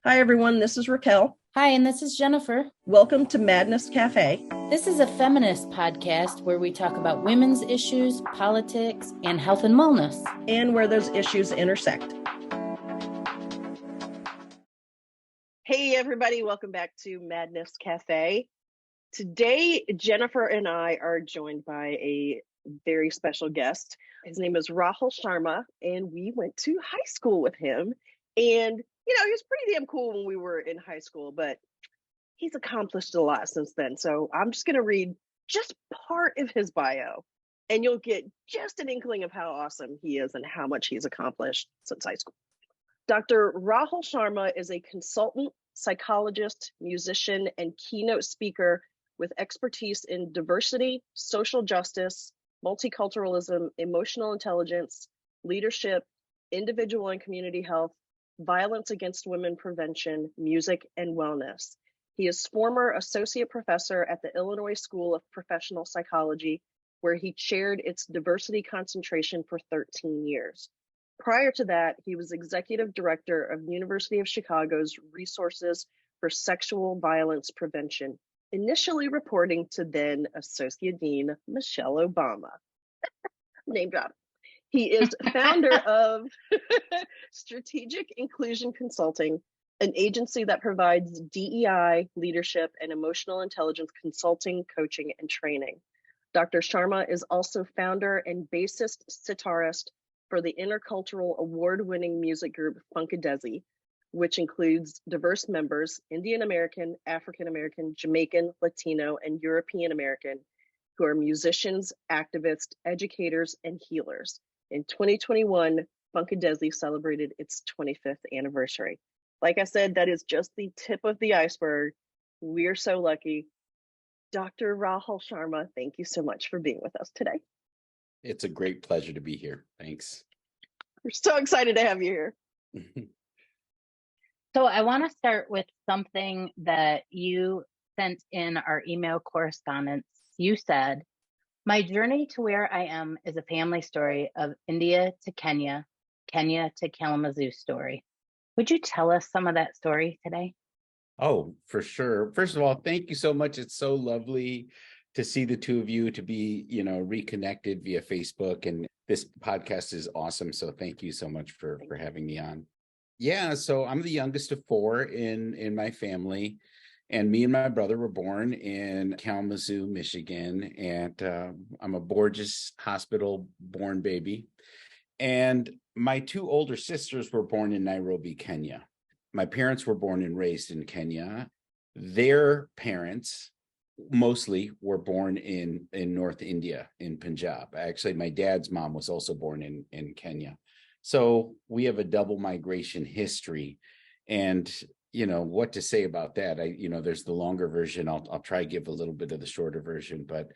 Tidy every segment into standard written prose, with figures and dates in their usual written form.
Hi, everyone. This is Raquel. Hi, and this is Jennifer. Welcome to Madness Cafe. This is a feminist podcast where we talk about women's issues, politics, and health and wellness. And where those issues intersect. Hey, everybody. Welcome back to Madness Cafe. Today, Jennifer and I are joined by a very special guest. His name is Rahul Sharma, and we went to high school with him. And he was pretty damn cool when we were in high school, but he's accomplished a lot since then. So I'm just going to read just part of his bio, and you'll get just an inkling of how awesome he is and how much he's accomplished since high school. Dr. Rahul Sharma is a consultant, psychologist, musician, and keynote speaker with expertise in diversity, social justice, multiculturalism, emotional intelligence, leadership, individual and community health, violence against women prevention, music, and wellness. He is former associate professor at the Illinois School of Professional Psychology, where he chaired its diversity concentration for 13 years. Prior to that, he was executive director of University of Chicago's Resources for Sexual Violence Prevention, initially reporting to then Associate Dean Michelle Obama. Name drop. He is founder of Strategic Inclusion Consulting, an agency that provides DEI, leadership, and emotional intelligence consulting, coaching, and training. Dr. Sharma is also founder and bassist sitarist for the intercultural award-winning music group Funkadesi, which includes diverse members, Indian American, African American, Jamaican, Latino, and European American, who are musicians, activists, educators, and healers. In 2021, Funkadesi celebrated its 25th anniversary. Like I said, that is just the tip of the iceberg. We're so lucky. Dr. Rahul Sharma, thank you so much for being with us today. It's a great pleasure to be here. Thanks. We're so excited to have you here. So I want to start with something that you sent in our email correspondence. You said, "My journey to where I am is a family story of India to Kenya, Kenya to Kalamazoo story." Would you tell us some of that story today? Oh, for sure. First of all, thank you so much. It's so lovely to see the two of you, to be, reconnected via Facebook. And this podcast is awesome. So thank you so much for having me on. Yeah, so I'm the youngest of four in my family. And me and my brother were born in Kalamazoo, Michigan. And I'm a Borges Hospital born baby. And my two older sisters were born in Nairobi, Kenya. My parents were born and raised in Kenya. Their parents mostly were born in North India, in Punjab. Actually, my dad's mom was also born in Kenya. So we have a double migration history. And, what to say about that? There's the longer version. I'll try to give a little bit of the shorter version, but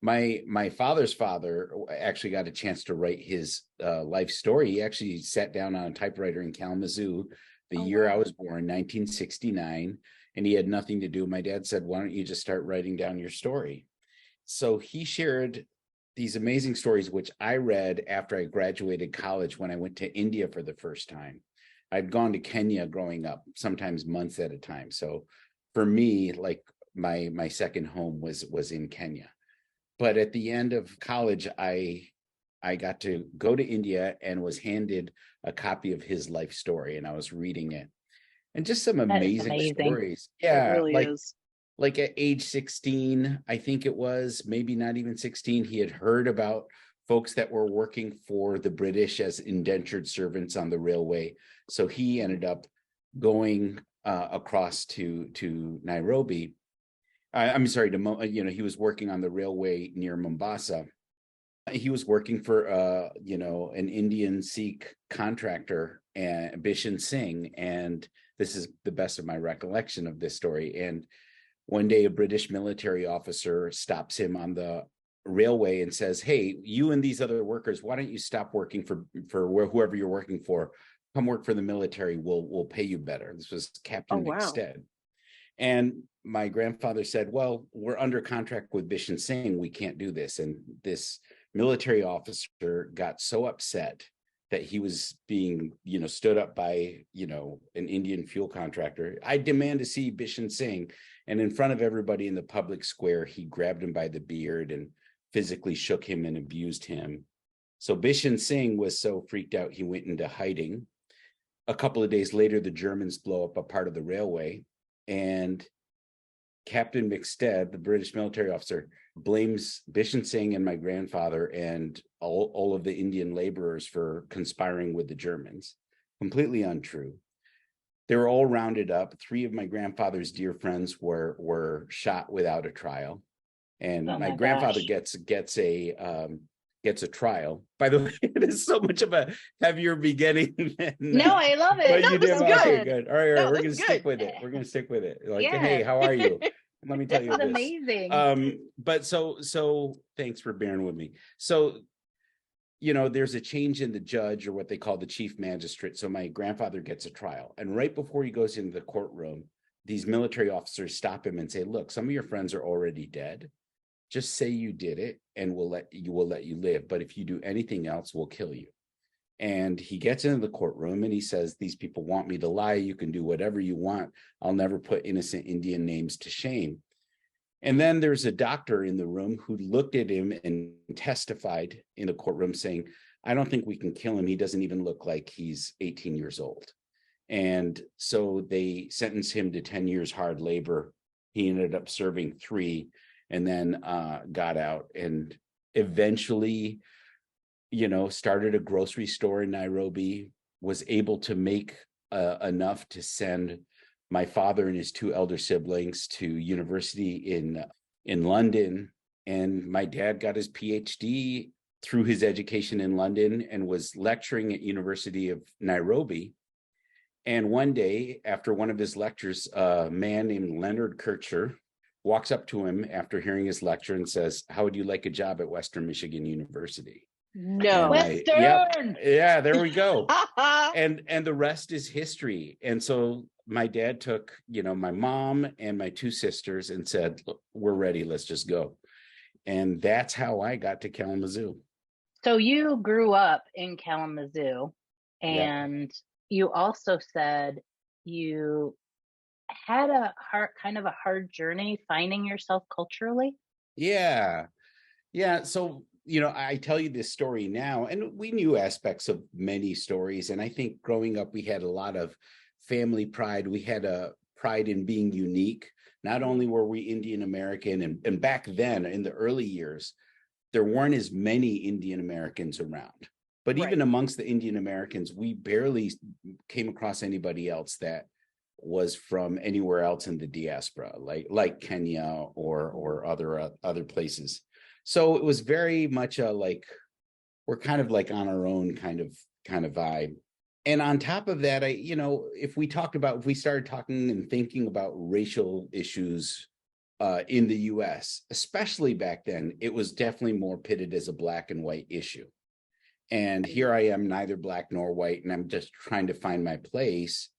my father's father actually got a chance to write his life story. He actually sat down on a typewriter in Kalamazoo the year I was born, 1969, and he had nothing to do. My dad said, "Why don't you just start writing down your story?" So he shared these amazing stories, which I read after I graduated college when I went to India for the first time. I'd gone to Kenya growing up, sometimes months at a time. So for me, like my second home was in Kenya. But at the end of college, I got to go to India and was handed a copy of his life story, and I was reading it. And just some amazing stories. Yeah, it really is. Like at age 16, I think it was, maybe not even 16, he had heard about folks that were working for the British as indentured servants on the railway. So he ended up going across to Nairobi. I'm sorry, he was working on the railway near Mombasa. He was working for, an Indian Sikh contractor, Bishan Singh. And this is the best of my recollection of this story. And one day a British military officer stops him on the railway and says, "Hey, you and these other workers, why don't you stop working for whoever you're working for? Come work for the military. We'll pay you better." This was Captain McStead. And my grandfather said, "Well, we're under contract with Bishan Singh. We can't do this." And this military officer got so upset that he was being, stood up by, an Indian fuel contractor. I demand to see Bishan Singh. And in front of everybody in the public square, he grabbed him by the beard and physically shook him and abused him. So Bishan Singh was so freaked out, he went into hiding. A couple of days later, the Germans blow up a part of the railway, and Captain McStead, the British military officer, blames Bishan Singh and my grandfather and all of the Indian laborers for conspiring with the Germans. Completely untrue. They were all rounded up. 3 of my grandfather's dear friends were shot without a trial, and my grandfather gets a trial. By the way, it is so much of a heavier beginning. No, I love it. No, this is good. Okay, good. All right, No, we're gonna this is stick good. with it. We're gonna stick with it. Like, Yeah. hey, how are you? Let me tell you This this. is amazing. But so thanks for bearing with me. So, there's a change in the judge, or what they call the chief magistrate. So my grandfather gets a trial, and right before he goes into the courtroom, these military officers stop him and say, look, some of your friends are already dead. Just say you did it and we'll let you live. But if you do anything else, we'll kill you. And he gets into the courtroom and he says, these people want me to lie. You can do whatever you want. I'll never put innocent Indian names to shame. And then there's a doctor in the room who looked at him and testified in the courtroom saying, I don't think we can kill him. He doesn't even look like he's 18 years old. And so they sentenced him to 10 years hard labor. He ended up serving 3 and then got out and eventually, started a grocery store in Nairobi, was able to make enough to send my father and his 2 elder siblings to university in London. And my dad got his PhD through his education in London and was lecturing at University of Nairobi. And one day, after one of his lectures, a man named Leonard Kircher walks up to him after hearing his lecture and says, how would you like a job at Western Michigan University? No. Western. Yeah, there we go. and the rest is history. And so my dad took, my mom and my 2 sisters and said, look, we're ready. Let's just go. And that's how I got to Kalamazoo. So you grew up in Kalamazoo, and you also said you had a hard journey finding yourself culturally. Yeah. So, I tell you this story now, and we knew aspects of many stories. And I think growing up, we had a lot of family pride. We had a pride in being unique. Not only were we Indian American, and back then in the early years, there weren't as many Indian Americans around. But even amongst the Indian Americans, we barely came across anybody else that was from anywhere else in the diaspora, like Kenya or other places. So it was very much we're kind of like on our own kind of vibe. And on top of that, if we started talking and thinking about racial issues in the US, especially back then, it was definitely more pitted as a black and white issue. And here I am, neither black nor white, and I'm just trying to find my place.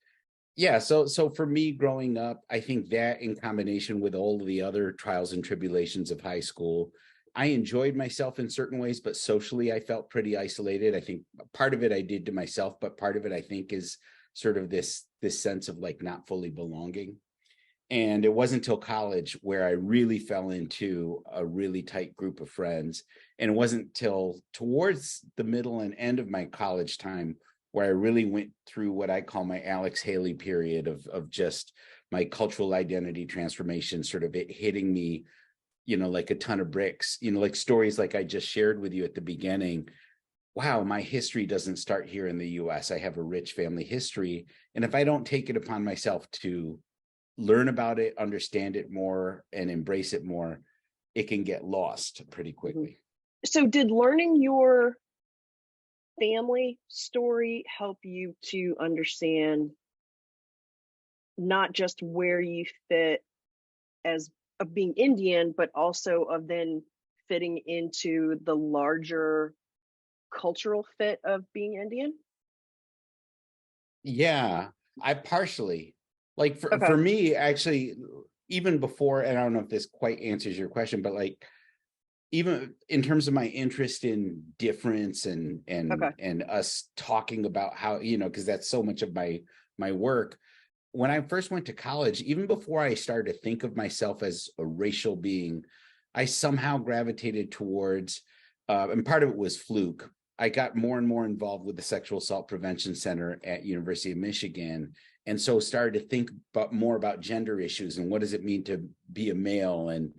Yeah, so for me growing up, I think that in combination with all of the other trials and tribulations of high school, I enjoyed myself in certain ways, but socially I felt pretty isolated. I think part of it I did to myself, but part of it I think is sort of this sense of not fully belonging. And it wasn't until college where I really fell into a really tight group of friends. And it wasn't till towards the middle and end of my college time where I really went through what I call my Alex Haley period of just my cultural identity transformation, sort of it hitting me, like a ton of bricks, like stories like I just shared with you at the beginning. Wow, my history doesn't start here in the US. I have a rich family history. And if I don't take it upon myself to learn about it, understand it more, and embrace it more, it can get lost pretty quickly. So did learning your family story help you to understand not just where you fit as of being Indian, but also of then fitting into the larger cultural fit of being Indian? Yeah, I partially for me, actually, even before, and I don't know if this quite answers your question, but even in terms of my interest in difference and us talking about how, because that's so much of my work. When I first went to college, even before I started to think of myself as a racial being, I somehow gravitated towards, and part of it was fluke. I got more and more involved with the Sexual Assault Prevention Center at University of Michigan, and so started to think more about gender issues and what does it mean to be a male, and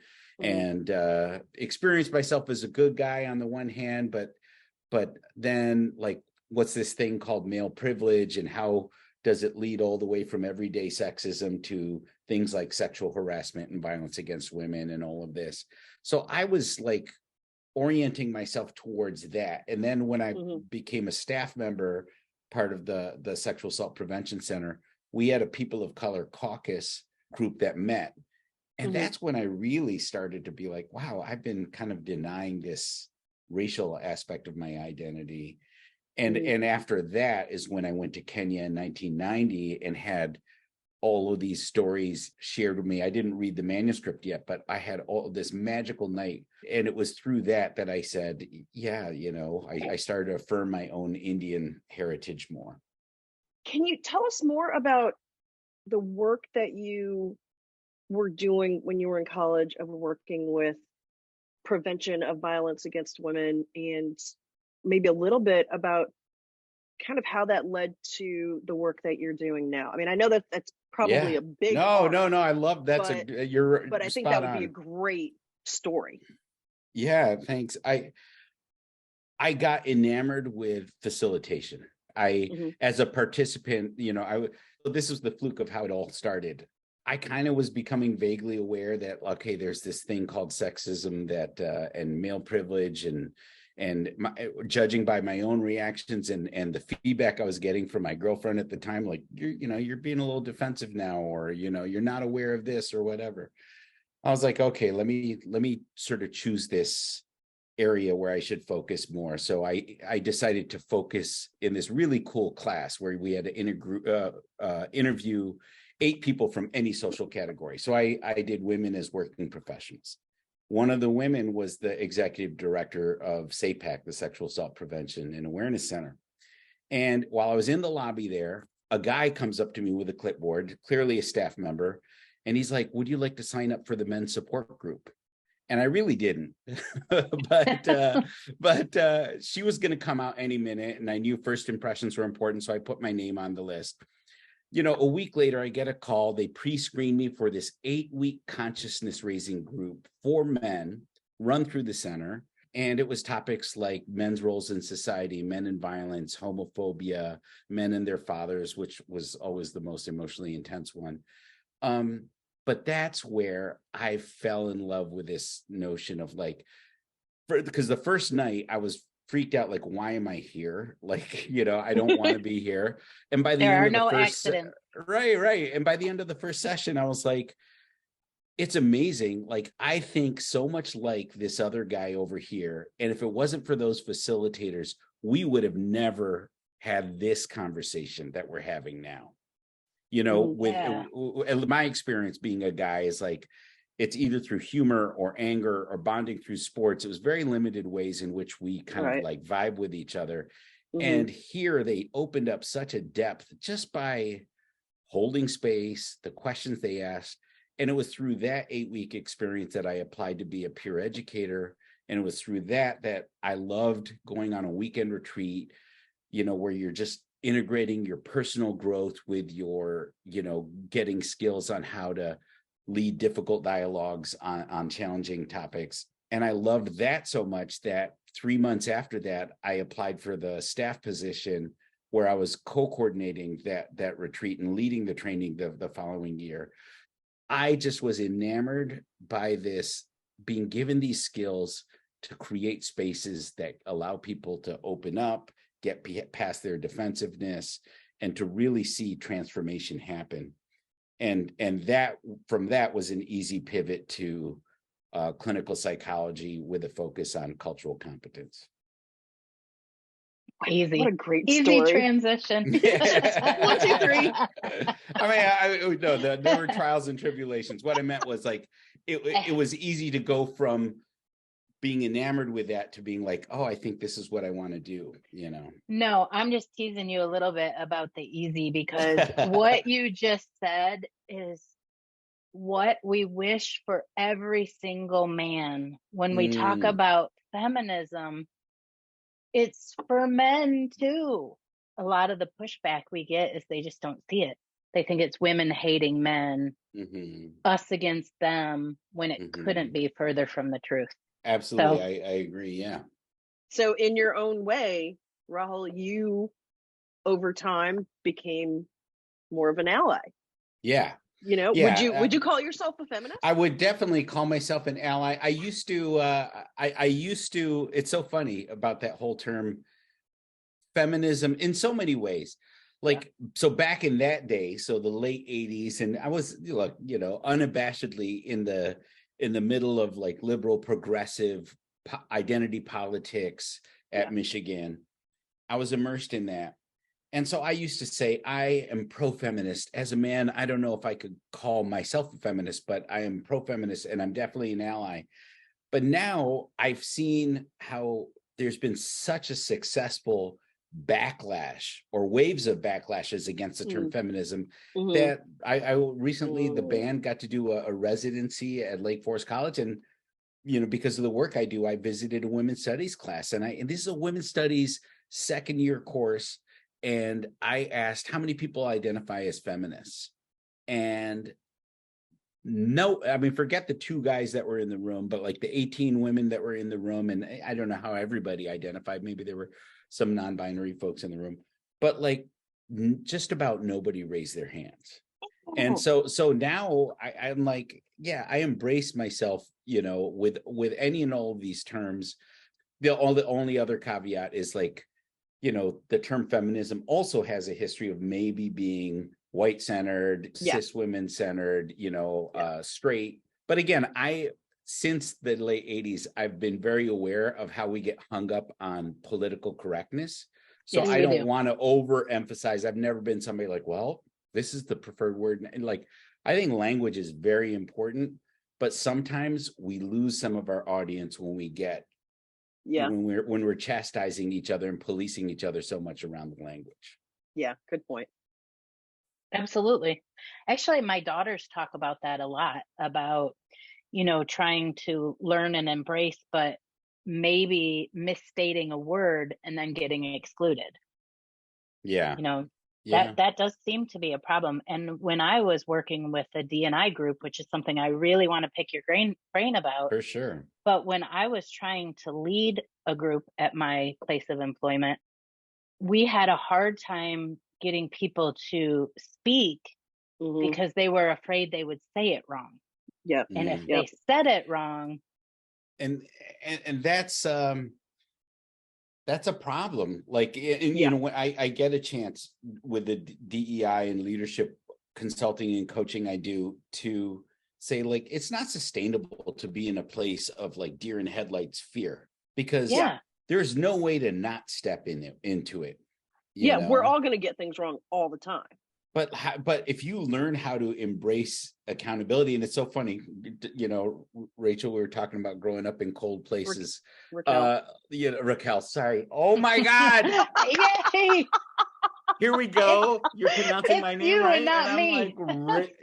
experienced myself as a good guy on the one hand, but then like, what's this thing called male privilege, and how does it lead all the way from everyday sexism to things like sexual harassment and violence against women and all of this. So I was like orienting myself towards that. And then when I became a staff member, part of the Sexual Assault Prevention Center, we had a People of Color caucus group that met. And that's when I really started to be like, wow, I've been kind of denying this racial aspect of my identity. And after that is when I went to Kenya in 1990 and had all of these stories shared with me. I didn't read the manuscript yet, but I had all this magical night. And it was through that I said, yeah, I started to affirm my own Indian heritage more. Can you tell us more about the work that you were doing when you were in college of working with prevention of violence against women, and maybe a little bit about kind of how that led to the work that you're doing now? I mean, I know that that's probably a big no, I love that's but I think that would be a great story. Yeah, thanks. I got enamored with facilitation. As a participant, this was the fluke of how it all started. I kind of was becoming vaguely aware that, okay, there's this thing called sexism that and male privilege, and judging by my own reactions and the feedback I was getting from my girlfriend at the time, like, you're being a little defensive now, or, you're not aware of this or whatever. I was like, okay, let me sort of choose this area where I should focus more. So I decided to focus in this really cool class where we had to interview 8 people from any social category. So I did women as working professionals. One of the women was the executive director of SAPAC, the Sexual Assault Prevention and Awareness Center. And while I was in the lobby there, a guy comes up to me with a clipboard, clearly a staff member, and he's like, "Would you like to sign up for the men's support group?" And I really didn't, but she was going to come out any minute, and I knew first impressions were important, so I put my name on the list. A week later, I get a call. They pre-screened me for this 8-week consciousness raising group for men run through the center. And it was topics like men's roles in society, men in violence, homophobia, men and their fathers, which was always the most emotionally intense one. But that's where I fell in love with this notion of because the first night I was freaked out, like, why am I here? Like, I don't want to be here. And by the end of the first accidents. Right. And by the end of the first session, I was like, it's amazing. Like, I think so much like this other guy over here. And if it wasn't for those facilitators, we would have never had this conversation that we're having now. With my experience being a guy is like, it's either through humor or anger or bonding through sports. It was very limited ways in which we kind of like vibe with each other. And here they opened up such a depth just by holding space, the questions they asked. And it was through that 8-week experience that I applied to be a peer educator. And it was through that I loved going on a weekend retreat, where you're just integrating your personal growth with your, getting skills on how to lead difficult dialogues on challenging topics. And I loved that so much that 3 months after that, I applied for the staff position where I was co-coordinating that retreat and leading the training the following year. I just was enamored by this, being given these skills to create spaces that allow people to open up, get past their defensiveness, and to really see transformation happen. And that from that was an easy pivot to clinical psychology with a focus on cultural competence. Easy. What a great easy story. Transition. Yeah. 1, 2, 3. There were trials and tribulations. What I meant was like it was easy to go from being enamored with that to being like, oh, I think this is what I want to do, No, I'm just teasing you a little bit about the easy, because what you just said is what we wish for every single man. When we talk about feminism, it's for men too. A lot of the pushback we get is they just don't see it. They think it's women hating men, us against them, when it couldn't be further from the truth. Absolutely. So, I agree. Yeah. So in your own way, Rahul, you over time became more of an ally. Yeah. Would you call yourself a feminist? I would definitely call myself an ally. I used to, it's so funny about that whole term feminism in so many ways. So back in that day, so the late 80s, and I was, unabashedly in the middle of like liberal progressive identity politics at Michigan. I was immersed in that. And so I used to say, I am pro-feminist. As a man, I don't know if I could call myself a feminist, but I am pro-feminist and I'm definitely an ally. But now I've seen how there's been such a successful backlash or waves of backlashes against the term feminism that I recently, the band got to do a residency at Lake Forest College. And, because of the work I do, I visited a women's studies class. And this is a women's studies second year course. And I asked how many people identify as feminists. And no, I mean, forget the 2 guys that were in the room, but like the 18 women that were in the room. And I don't know how everybody identified. Maybe there were some non-binary folks in the room, but like just about nobody raised their hands. And so now I'm like, I embrace myself, with any and all of these terms. The only other caveat is like, the term feminism also has a history of maybe being white-centered, cis women-centered, straight. But again, since the late 80s, I've been very aware of how we get hung up on political correctness. So I don't want to overemphasize. I've never been somebody like, well, this is the preferred word. And like, I think language is very important, but sometimes we lose some of our audience when we get when we're chastising each other and policing each other so much around the language. Yeah, good point. Absolutely. Actually, my daughters talk about that a lot, about, trying to learn and embrace, but maybe misstating a word and then getting excluded. Yeah. That does seem to be a problem. And when I was working with the D&I group, which is something I really want to pick your brain about. For sure. But when I was trying to lead a group at my place of employment, we had a hard time getting people to speak because they were afraid they would say it wrong. Yeah. And if they said it wrong. And that's a problem. Like, when I get a chance with the DEI and leadership consulting and coaching I do to say, like, it's not sustainable to be in a place of like deer in headlights fear, because there's no way to not step into it. We're all going to get things wrong all the time. But if you learn how to embrace accountability, and it's so funny, Rachel, we were talking about growing up in cold places. Raquel. Raquel, sorry. Oh my God. Yay! Here we go. You're pronouncing my name you right. And not and me. I'm like,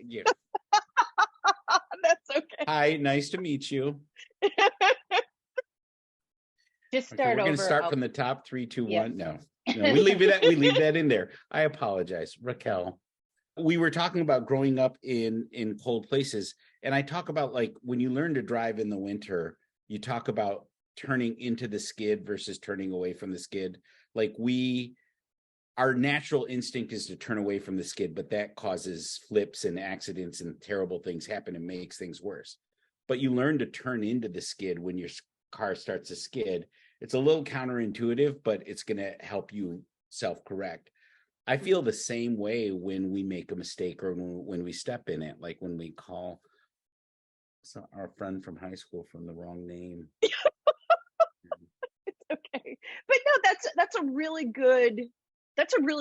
That's okay. Hi, nice to meet you. Just start over. We're going to start from the top. 3, 2, 1. No, we leave that in there. I apologize, Raquel. We were talking about growing up in cold places, and I talk about, like, when you learn to drive in the winter, you talk about turning into the skid versus turning away from the skid. Like, our natural instinct is to turn away from the skid, but that causes flips and accidents and terrible things happen and makes things worse. But you learn to turn into the skid when your car starts to skid. It's a little counterintuitive, but it's going to help you self-correct. I feel the same way when we make a mistake or when we step in it, like when we call our friend from high school from the wrong name. It's okay. But no, that's a really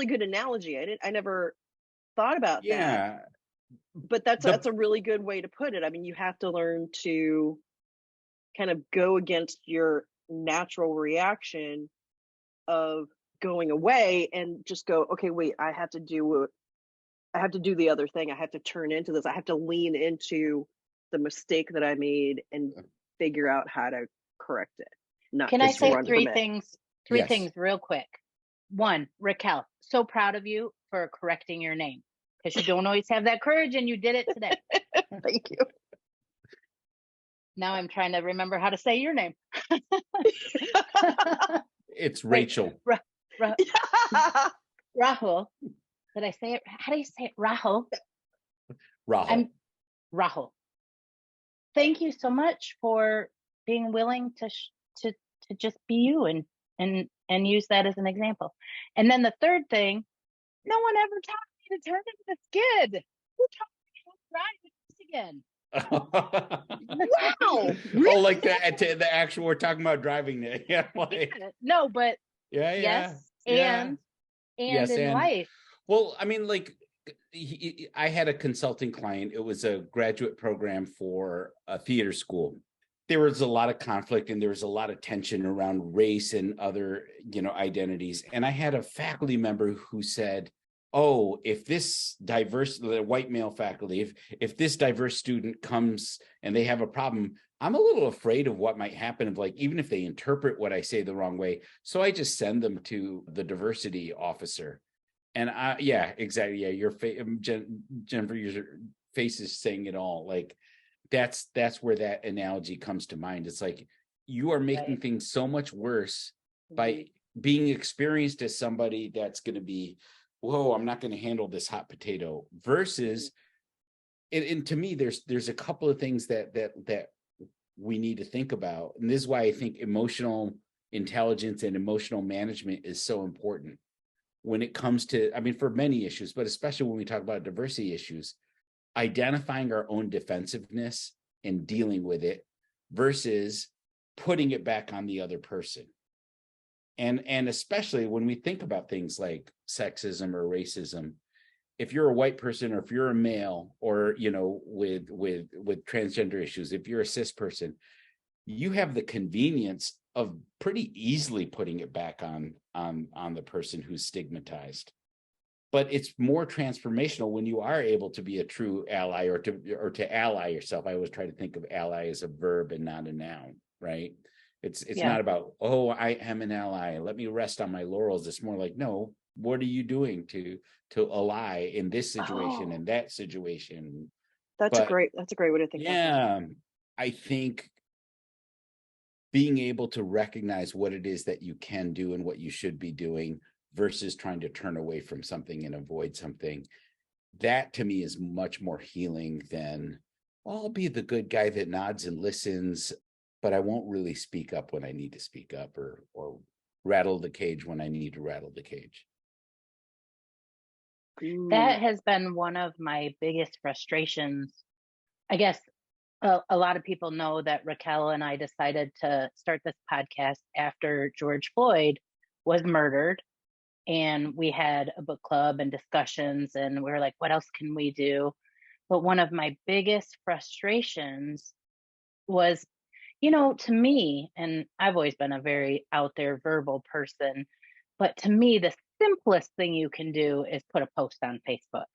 good analogy. I never thought about that. But that's a really good way to put it. I mean, you have to learn to kind of go against your natural reaction of going away and just go, okay, wait, I have to do the other thing. I have to turn into this. I have to lean into the mistake that I made and figure out how to correct it. Not Can I just say run three from it. things? Three things real quick. One, Raquel, so proud of you for correcting your name, because you don't always have that courage, and you did it today. Thank you. Now I'm trying to remember how to say your name. It's Rachel. Rahul. Did I say it? How do you say it? Rahul. Rahul. Rahul. Thank you so much for being willing to just be you and use that as an example. And then the third thing, no one ever taught me to turn into the skid. Who taught me how to drive again? Wow. Oh, like the actual, we're talking about driving there. Yeah. Like, no, but yes. And in life. Well, I mean, like, I had a consulting client. It was a graduate program for a theater school. There was a lot of conflict and there was a lot of tension around race and other, identities. And I had a faculty member who said, oh, if this diverse, the white male faculty, if this diverse student comes and they have a problem, I'm a little afraid of what might happen, of like, even if they interpret what I say the wrong way. So I just send them to the diversity officer. And exactly. Yeah. Your Jennifer, your face is saying it all. Like, that's where that analogy comes to mind. It's like, you are making things so much worse by being experienced as somebody that's going to be, whoa, I'm not going to handle this hot potato, versus, and to me, there's a couple of things that we need to think about. And this is why I think emotional intelligence and emotional management is so important when it comes to, for many issues, but especially when we talk about diversity issues, identifying our own defensiveness and dealing with it versus putting it back on the other person. And especially when we think about things like sexism or racism, if you're a white person, or if you're a male, or, with transgender issues, if you're a cis person, you have the convenience of pretty easily putting it back on the person who's stigmatized. But it's more transformational when you are able to be a true ally, or to ally yourself. I always try to think of ally as a verb and not a noun, right? It's not about, oh, I am an ally, let me rest on my laurels. It's more like, no, what are you doing to ally in this situation and that situation? That's a great way to think about that. Yeah, I think being able to recognize what it is that you can do and what you should be doing versus trying to turn away from something and avoid something, that to me is much more healing than, well, I'll be the good guy that nods and listens, but I won't really speak up when I need to speak up, or rattle the cage when I need to rattle the cage. That has been one of my biggest frustrations. I guess a lot of people know that Raquel and I decided to start this podcast after George Floyd was murdered. And we had a book club and discussions, and we were like, what else can we do? But one of my biggest frustrations was, to me, and I've always been a very out there verbal person, but to me, the simplest thing you can do is put a post on Facebook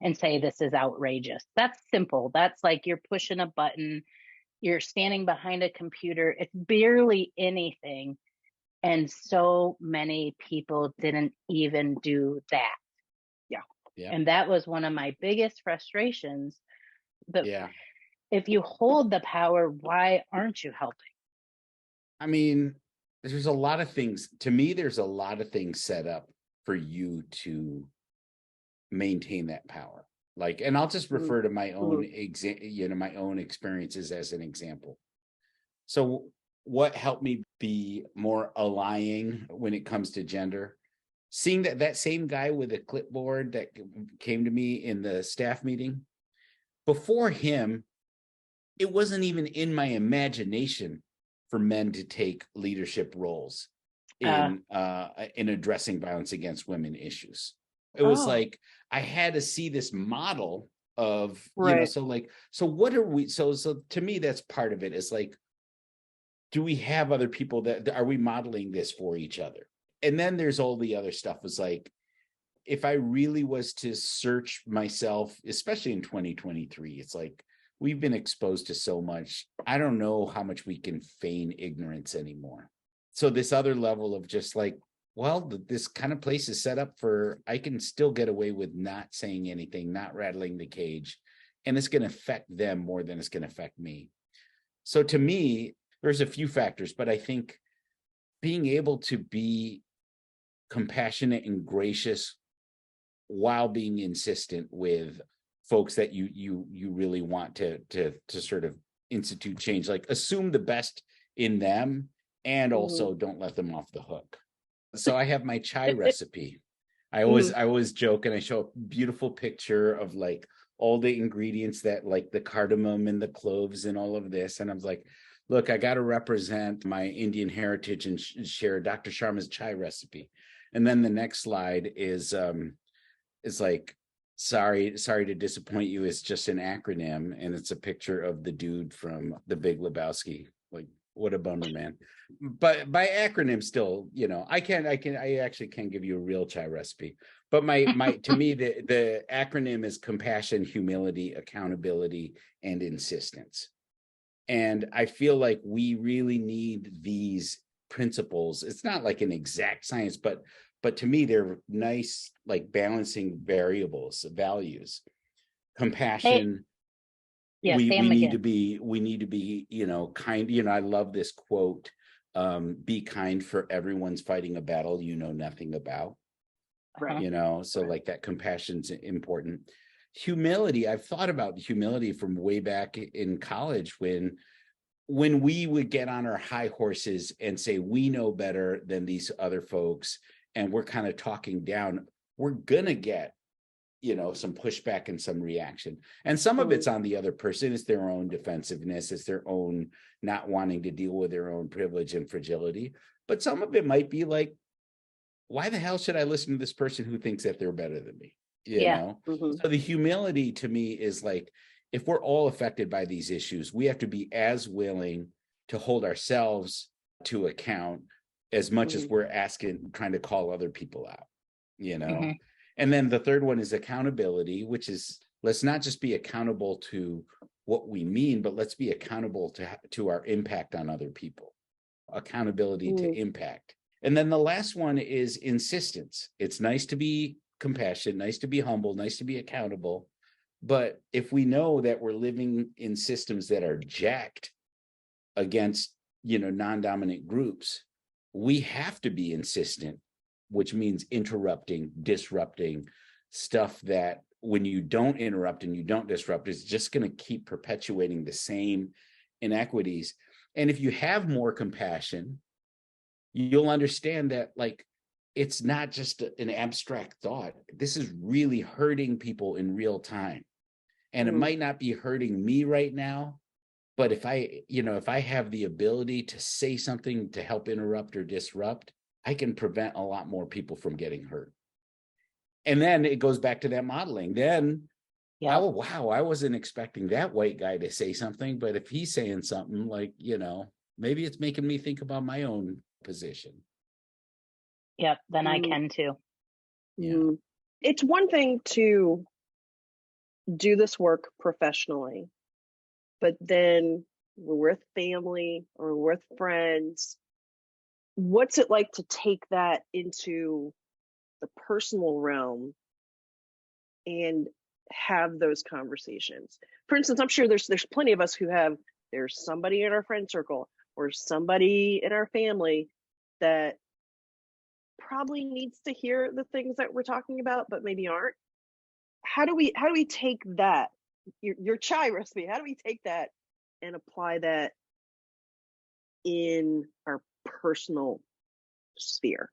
and say, this is outrageous. That's simple. That's like you're pushing a button, you're standing behind a computer. It's barely anything. And so many people didn't even do that. Yeah. And that was one of my biggest frustrations. But if you hold the power, why aren't you helping? There's a lot of things. To me, there's a lot of things set up for you to maintain that power. Like, and I'll just refer to my own my own experiences as an example. So what helped me be more allying when it comes to gender? Seeing that same guy with a clipboard that came to me in the staff meeting, before him, it wasn't even in my imagination for men to take leadership roles in addressing violence against women issues. It was like, I had to see this model of, so what are we, so to me, that's part of it. Is like, do we have other people that are we modeling this for each other? And then there's all the other stuff was like, if I really was to search myself, especially in 2023, it's like we've been exposed to so much. I don't know how much we can feign ignorance anymore. So this other level of just like, well, this kind of place is set up for, I can still get away with not saying anything, not rattling the cage, and it's going to affect them more than it's going to affect me. So to me, there's a few factors, but I think being able to be compassionate and gracious while being insistent with folks that you really want to sort of institute change, like assume the best in them and also don't let them off the hook. So I have my chai recipe. I always joke, and I show a beautiful picture of like all the ingredients that like the cardamom and the cloves and all of this. And I was like, look, I got to represent my Indian heritage and share Dr. Sharma's chai recipe. And then the next slide is like, sorry to disappoint you. It's just an acronym. And it's a picture of the dude from The Big Lebowski. Like, what a bummer, man. But by acronym still, I actually can give you a real chai recipe. But my to me, the acronym is compassion, humility, accountability, and insistence. And I feel like we really need these principles. It's not like an exact science, but to me, they're nice, like balancing values. Compassion. We need to be, kind. I love this quote, be kind, for everyone's fighting a battle you know nothing about. Right. So like that compassion's important. Humility, I've thought about humility from way back in college when we would get on our high horses and say we know better than these other folks, and we're kind of talking down, we're gonna get some pushback and some reaction. And some of it's on the other person. It's their own defensiveness. It's their own not wanting to deal with their own privilege and fragility. But some of it might be like, why the hell should I listen to this person who thinks that they're better than me? So the humility to me is like, if we're all affected by these issues, we have to be as willing to hold ourselves to account as much as we're trying to call other people out, And then the third one is accountability, which is, let's not just be accountable to what we mean, but let's be accountable to our impact on other people. Accountability to impact. And then the last one is insistence. It's nice to be compassionate, nice to be humble, nice to be accountable. But if we know that we're living in systems that are jacked against, non-dominant groups, we have to be insistent, which means interrupting, disrupting stuff that when you don't interrupt and you don't disrupt, it's just going to keep perpetuating the same inequities. And if you have more compassion, you'll understand that, like, it's not just an abstract thought. This is really hurting people in real time. And it might not be hurting me right now, but if I have the ability to say something to help interrupt or disrupt, I can prevent a lot more people from getting hurt. And then it goes back to that modeling. Then, oh, wow, I wasn't expecting that white guy to say something, but if he's saying something, like, maybe it's making me think about my own position. Yep, then I can too. Yeah. It's one thing to do this work professionally, but then we're with family or we're with friends. What's it like to take that into the personal realm and have those conversations? For instance, I'm sure there's plenty of us who there's somebody in our friend circle or somebody in our family that probably needs to hear the things that we're talking about, but maybe aren't. How do we take that, your chai recipe, how do we take that and apply that in our personal sphere?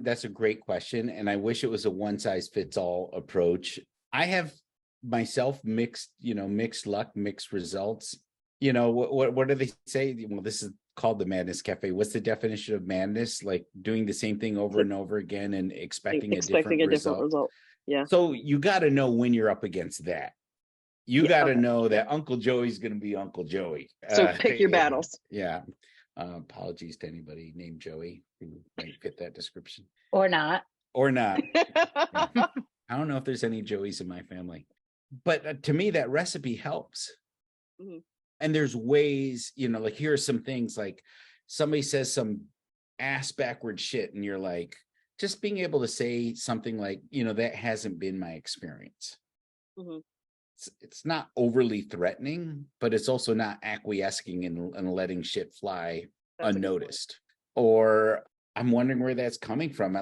That's a great question. And I wish it was a one size fits all approach. I have myself mixed luck, mixed results. What do they say? Well, this is called the Madness Cafe. What's the definition of madness? Like doing the same thing over and over again and expecting a different result. Yeah. So you got to know when you're up against that. You Yeah, got to okay. know that Uncle Joey's going to be Uncle Joey. So pick your battles. Yeah. Apologies to anybody named Joey who might fit that description. Or not. Or not. Yeah. I don't know if there's any Joeys in my family. But to me, that recipe helps. Mm-hmm. And there's ways, like here are some things, like somebody says some ass backward shit and you're like, just being able to say something like, that hasn't been my experience. Mm-hmm. It's not overly threatening, but it's also not acquiescing and letting shit fly unnoticed. Or I'm wondering where that's coming from.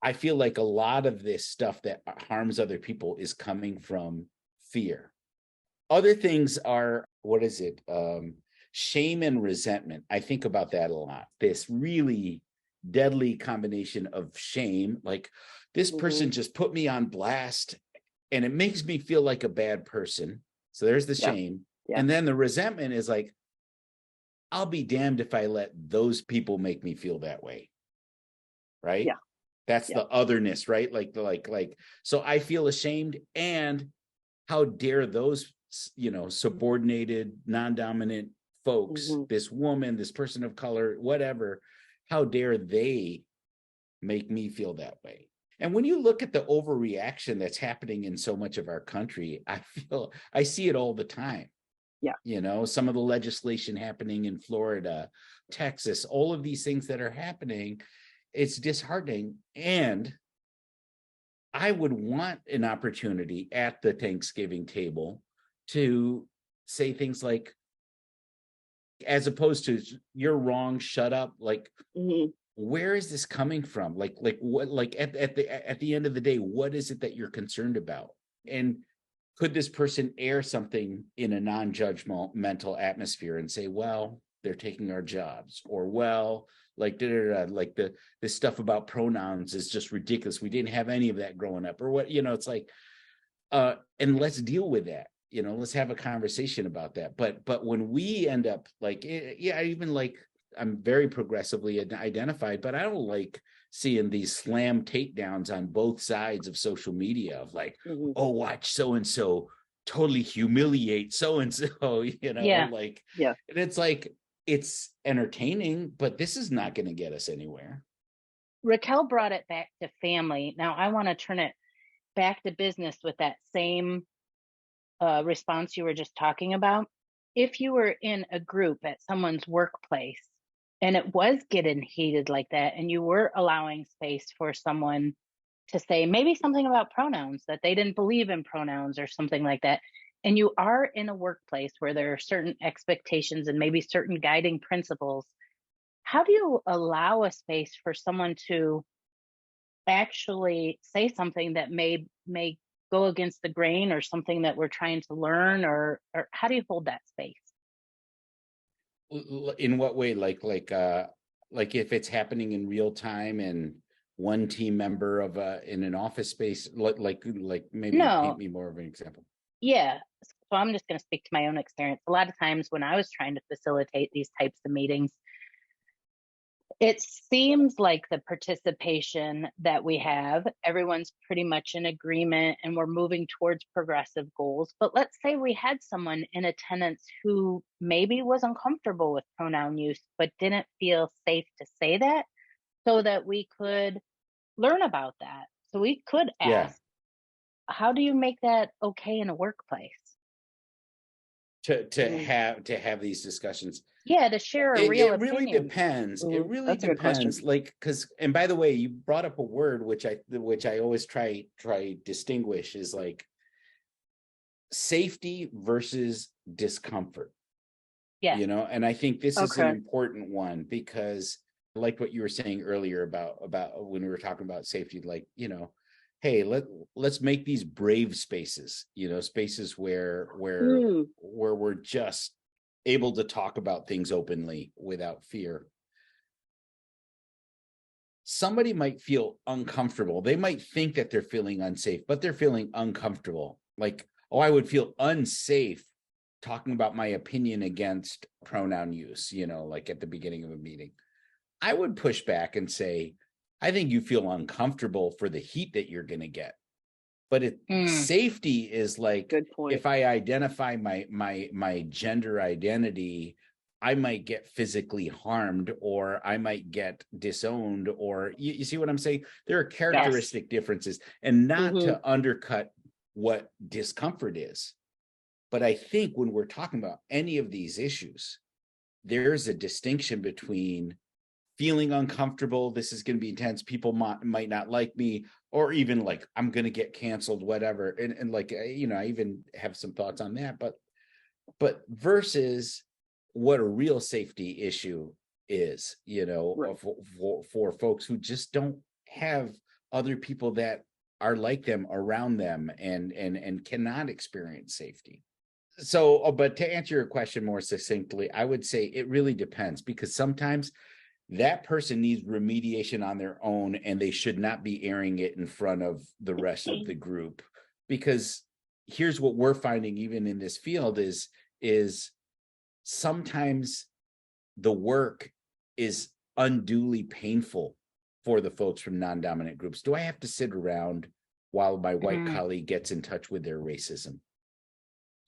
I feel like a lot of this stuff that harms other people is coming from fear. Other things are, shame and resentment. I think about that a lot. This really deadly combination of shame, like this person just put me on blast and it makes me feel like a bad person. So there's the shame. Yeah. And then the resentment is like, I'll be damned if I let those people make me feel that way. Right? Yeah. That's the otherness, right? So I feel ashamed, and how dare those, subordinated, non-dominant folks, this woman, this person of color, whatever, how dare they make me feel that way? And when you look at the overreaction that's happening in so much of our country, I see it all the time. Yeah. Some of the legislation happening in Florida, Texas, all of these things that are happening, it's disheartening. And I would want an opportunity at the Thanksgiving table to say things like, as opposed to "you're wrong, shut up," like, where is this coming from? What, at the end of the day, what is it that you're concerned about? And could this person air something in a non-judgmental atmosphere and say, well, they're taking our jobs, or well, this stuff about pronouns is just ridiculous. We didn't have any of that growing up, or what, it's like, and let's deal with that. Let's have a conversation about that. But when we end up I'm very progressively identified, but I don't like seeing these slam takedowns on both sides of social media of like, oh, watch so-and-so totally humiliate so-and-so, and it's like, it's entertaining, but this is not going to get us anywhere. Raquel brought it back to family. Now I want to turn it back to business with that same response you were just talking about. If you were in a group at someone's workplace and it was getting heated like that, and you were allowing space for someone to say maybe something about pronouns, that they didn't believe in pronouns or something like that, and you are in a workplace where there are certain expectations and maybe certain guiding principles, how do you allow a space for someone to actually say something that may go against the grain, or something that we're trying to learn, or how do you hold that space? In what way? Like if it's happening in real time and one team member in an office space, like maybe paint me more of an example. Yeah. So I'm just going to speak to my own experience. A lot of times when I was trying to facilitate these types of meetings, it seems like the participation that we have, everyone's pretty much in agreement and we're moving towards progressive goals. But let's say we had someone in attendance who maybe was uncomfortable with pronoun use, but didn't feel safe to say that, so that we could learn about that. So we could ask, how do you make that okay in a workplace? To have these discussions. Yeah, to share a real opinion. Really depends. It really depends. Like, because, and by the way, you brought up a word which I always try distinguish is like safety versus discomfort. Yeah. And I think this is an important one, because like what you were saying earlier about when we were talking about safety, like, hey, let's make these brave spaces, spaces where we're just able to talk about things openly without fear. Somebody might feel uncomfortable. They might think that they're feeling unsafe, but they're feeling uncomfortable. Like, oh, I would feel unsafe talking about my opinion against pronoun use, like at the beginning of a meeting. I would push back and say, I think you feel uncomfortable for the heat that you're going to get. But safety is like, good point. If I identify my gender identity, I might get physically harmed, or I might get disowned, or you see what I'm saying? There are characteristic differences, and not to undercut what discomfort is. But I think when we're talking about any of these issues, there's a distinction between feeling uncomfortable, this is going to be intense, people might not like me, or even like I'm going to get canceled, whatever. And like, you know, I even have some thoughts on that, but versus what a real safety issue is, you know, for folks who just don't have other people that are like them around them and cannot experience safety. So, but to answer your question more succinctly, I would say it really depends, because sometimes that person needs remediation on their own, and they should not be airing it in front of the rest of the group. Because here's what we're finding, even in this field, is sometimes the work is unduly painful for the folks from non-dominant groups. Do I have to sit around while my white colleague gets in touch with their racism?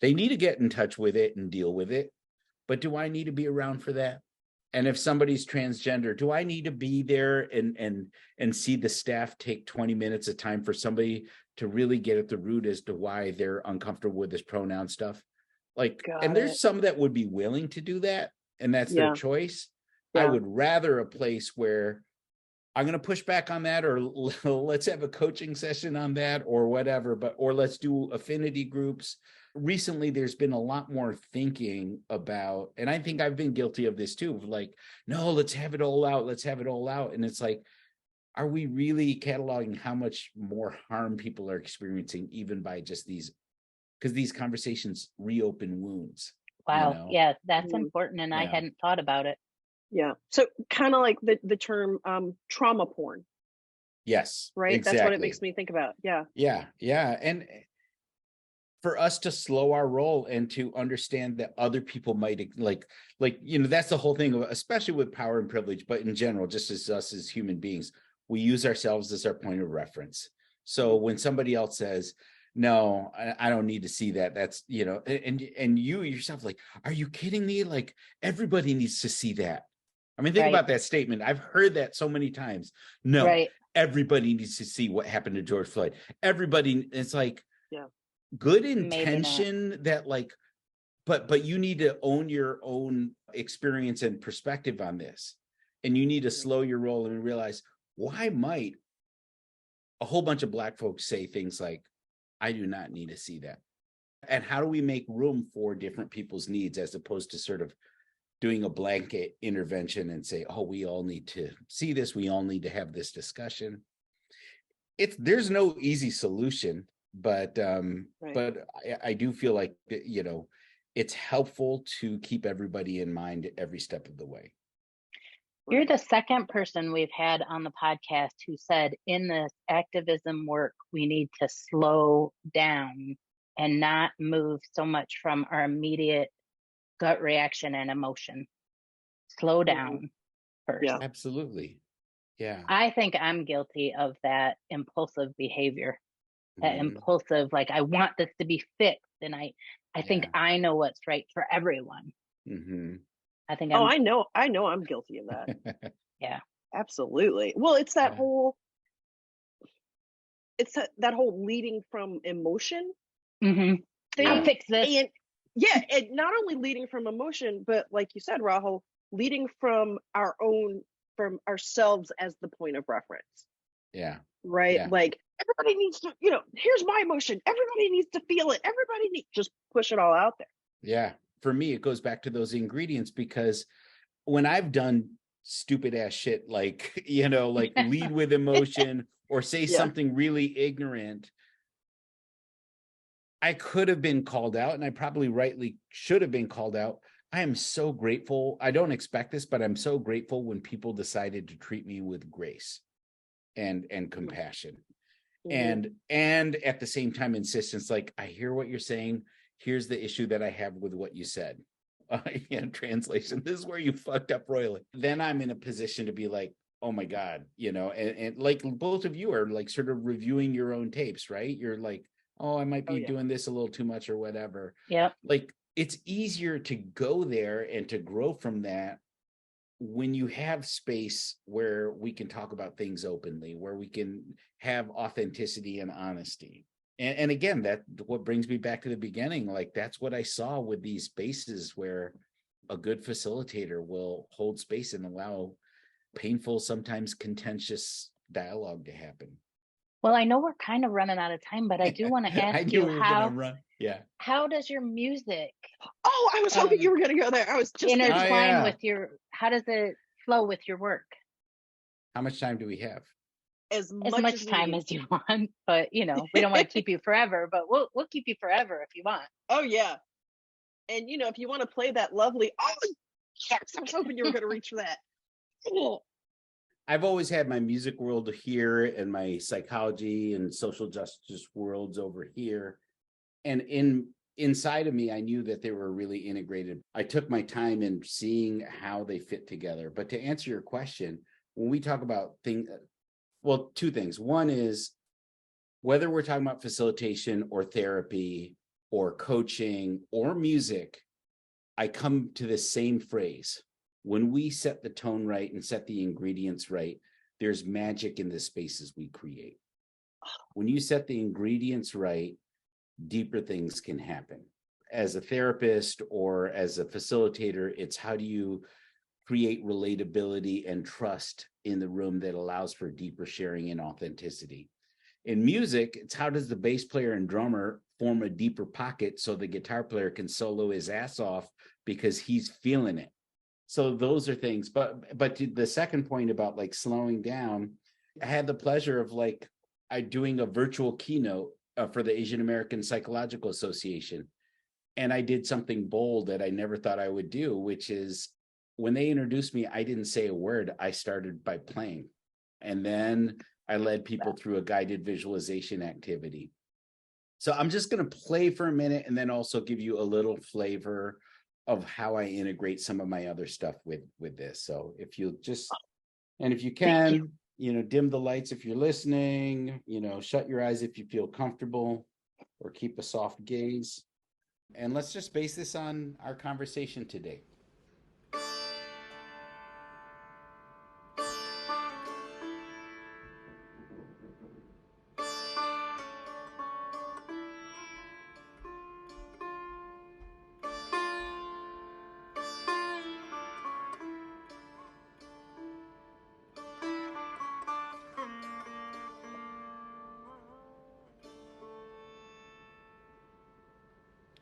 They need to get in touch with it and deal with it, but do I need to be around for that? And if somebody's transgender, do I need to be there and see the staff take 20 minutes of time for somebody to really get at the root as to why they're uncomfortable with this pronoun stuff? Like, there's some that would be willing to do that, and that's their choice. I would rather a place where I'm going to push back on that, or let's have a coaching session on that, or whatever, or let's do affinity groups. Recently, there's been a lot more thinking about, and I think I've been guilty of this too, of like, no, let's have it all out. Let's have it all out. And it's like, are we really cataloging how much more harm people are experiencing even by just these, because these conversations reopen wounds. Wow. You know? Yeah, that's important. And I hadn't thought about it. Yeah. So kind of like the term trauma porn. Yes. Right. Exactly. That's what it makes me think about. Yeah. Yeah. Yeah. And for us to slow our roll and to understand that other people might like, you know, that's the whole thing, especially with power and privilege, but in general, just as us as human beings, we use ourselves as our point of reference. So when somebody else says, no, I don't need to see that, that's, you know, and you yourself, like, are you kidding me? Like, everybody needs to see that. I mean, think about that statement. I've heard that so many times. No, everybody needs to see what happened to George Floyd. Everybody, it's like, good intention that like, but you need to own your own experience and perspective on this. And you need to slow your roll and realize, why might a whole bunch of Black folks say things like, I do not need to see that? And how do we make room for different people's needs, as opposed to sort of doing a blanket intervention and say, oh, we all need to see this, we all need to have this discussion. There's no easy solution, but I do feel like, you know, it's helpful to keep everybody in mind every step of the way. You're the second person we've had on the podcast who said, in this activism work, we need to slow down and not move so much from our immediate gut reaction and emotion. Slow down first. Yeah, absolutely. Yeah. I think I'm guilty of that impulsive behavior, that impulsive, like, I want this to be fixed. And I think I know what's right for everyone. I think I know I'm guilty of that. Yeah, absolutely. Well, it's that whole, that whole leading from emotion thing. Fix this. And not only leading from emotion, but like you said, Rahul, leading from ourselves as the point of reference. Yeah. Right. Yeah. Like, everybody needs to, you know, here's my emotion. Everybody needs to feel it. Everybody needs, just push it all out there. Yeah. For me, it goes back to those ingredients, because when I've done stupid ass shit, like, you know, like lead with emotion or say something really ignorant, I could have been called out, and I probably rightly should have been called out. I am so grateful. I don't expect this, but I'm so grateful when people decided to treat me with grace and compassion. And at the same time, insistence, like, I hear what you're saying. Here's the issue that I have with what you said. Translation, this is where you fucked up royally. Then I'm in a position to be like, oh my God, and like both of you are like sort of reviewing your own tapes, right? You're like, oh, I might be doing this a little too much or whatever. Yeah. Like it's easier to go there and to grow from that when you have space where we can talk about things openly, where we can have authenticity and honesty. And again, that what brings me back to the beginning. Like that's what I saw with these spaces where a good facilitator will hold space and allow painful, sometimes contentious dialogue to happen. Well, I know we're kind of running out of time, but I do want to I ask knew you we were gonna run. Yeah. how does your music Oh, I was hoping you were going to go there. I was just intertwine with how does it flow with your work? How much time do we have? As much time as you want, but we don't want to keep you forever, but we'll keep you forever if you want. Oh yeah. And if you want to play that lovely, oh yes, I was hoping you were going to reach for that. I've always had my music world here and my psychology and social justice worlds over here. And inside of me, I knew that they were really integrated. I took my time in seeing how they fit together. But to answer your question, when we talk about two things. One is whether we're talking about facilitation or therapy or coaching or music, I come to the same phrase. When we set the tone right and set the ingredients right, there's magic in the spaces we create. When you set the ingredients right, deeper things can happen. As a therapist or as a facilitator, it's how do you create relatability and trust in the room that allows for deeper sharing and authenticity. In music, it's how does the bass player and drummer form a deeper pocket so the guitar player can solo his ass off because he's feeling it. So those are things. But to the second point about like slowing down, I had the pleasure of doing a virtual keynote for the Asian American Psychological Association. And I did something bold that I never thought I would do, which is when they introduced me, I didn't say a word. I started by playing. And then I led people through a guided visualization activity. So I'm just going to play for a minute and then also give you a little flavor of how I integrate some of my other stuff with this. So if you can, dim the lights if you're listening, shut your eyes if you feel comfortable, or keep a soft gaze. And let's just base this on our conversation today.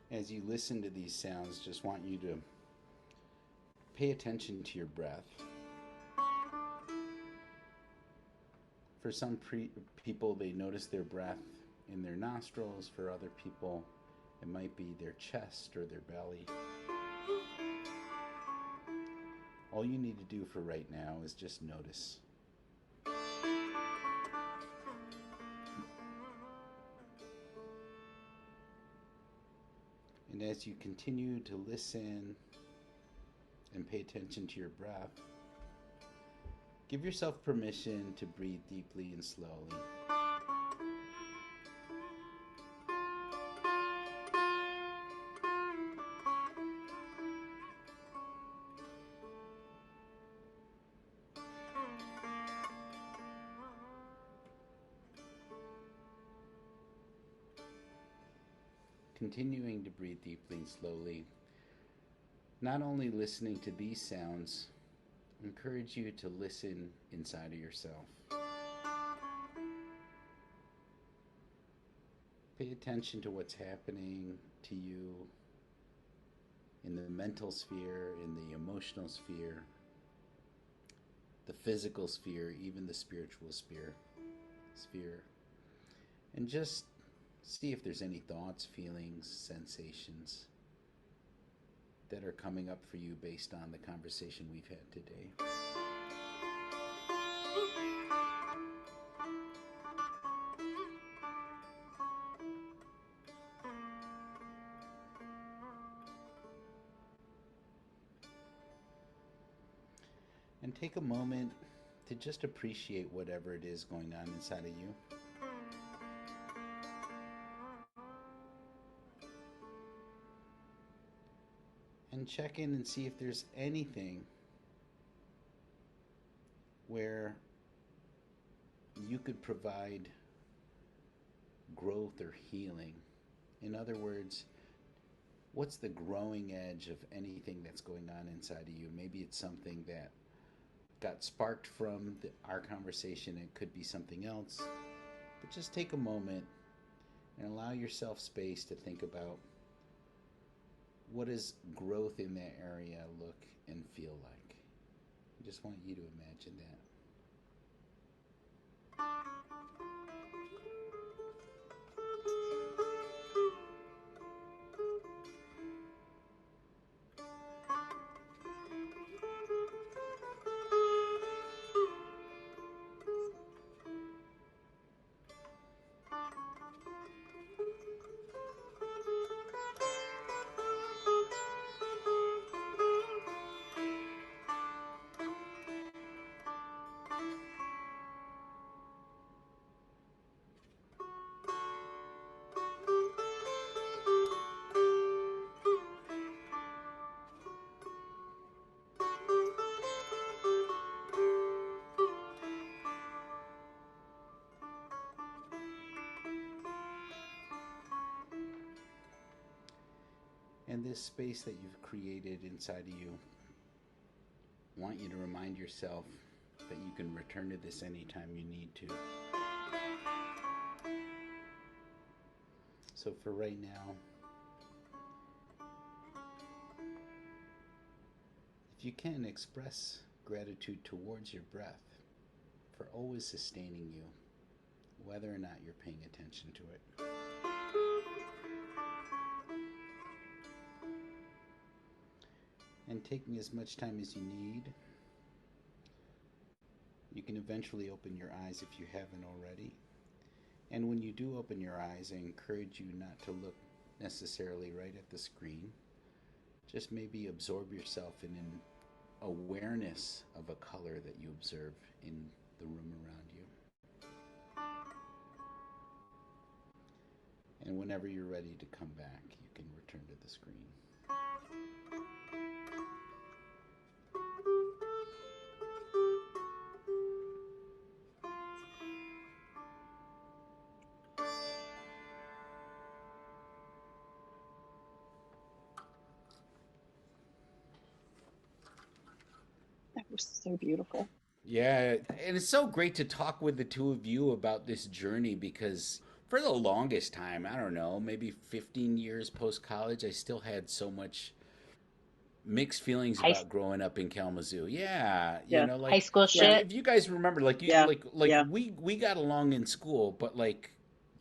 As you listen to these sounds, just want you to pay attention to your breath. For some people, they notice their breath in their nostrils. For other people, it might be their chest or their belly. All you need to do for right now is just notice. And as you continue to listen and pay attention to your breath, give yourself permission to breathe deeply and slowly. Continuing to breathe deeply and slowly, not only listening to these sounds, encourage you to listen inside of yourself. Pay attention to what's happening to you in the mental sphere, in the emotional sphere, the physical sphere, even the spiritual sphere. And just see if there's any thoughts, feelings, sensations that are coming up for you based on the conversation we've had today. And take a moment to just appreciate whatever it is going on inside of you. And check in and see if there's anything where you could provide growth or healing. In other words, what's the growing edge of anything that's going on inside of you? Maybe it's something that got sparked from our conversation. It could be something else. But just take a moment and allow yourself space to think about, what does growth in that area look and feel like? I just want you to imagine that. And this space that you've created inside of you, I want you to remind yourself that you can return to this anytime you need to. So for right now, if you can, express gratitude towards your breath for always sustaining you, whether or not you're paying attention to it. And taking as much time as you need. You can eventually open your eyes if you haven't already. And when you do open your eyes, I encourage you not to look necessarily right at the screen. Just maybe absorb yourself in an awareness of a color that you observe in the room around you. And whenever you're ready to come back, you can return to the screen. That was so beautiful. Yeah, and it's so great to talk with the two of you about this journey, because for the longest time, I don't know, maybe 15 years post-college, I still had so much mixed feelings High, about growing up in Kalamazoo. Yeah, Yeah. like high school shit. if you guys remember, like you, Yeah. like Yeah. we got along in school, but like,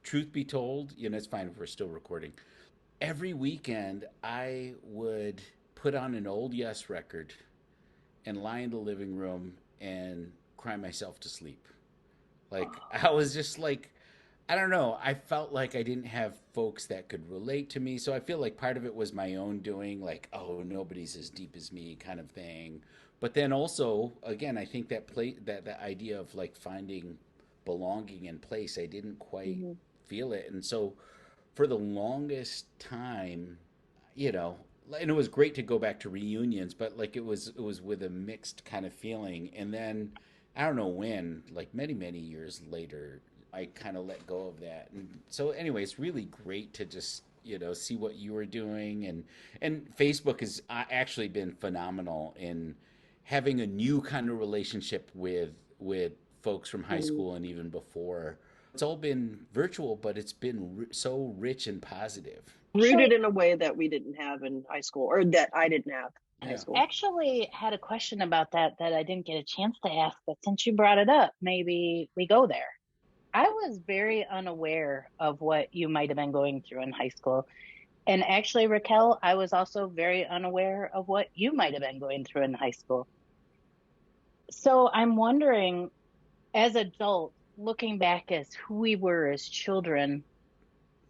truth be told, it's fine if we're still recording. Every weekend, I would put on an old Yes record and lie in the living room and cry myself to sleep. Like, I was just like, I don't know. I felt like I didn't have folks that could relate to me. So I feel like part of it was my own doing, like, oh, nobody's as deep as me kind of thing. But then also, again, I think that idea of like finding belonging in place, I didn't quite feel it. And so for the longest time, and it was great to go back to reunions, but like it was with a mixed kind of feeling. And then I don't know when, like many years later, I kind of let go of that. And so anyway, it's really great to just see what you were doing, and Facebook has actually been phenomenal in having a new kind of relationship with folks from high school and even before. It's all been virtual, but it's been so rich and positive. Rooted in a way that we didn't have in high school, or that I didn't have in high school. Actually had a question about that I didn't get a chance to ask, but since you brought it up, maybe we go there. I was very unaware of what you might have been going through in high school. And actually, Raquel, I was also very unaware of what you might have been going through in high school. So I'm wondering, as adults, looking back as who we were as children,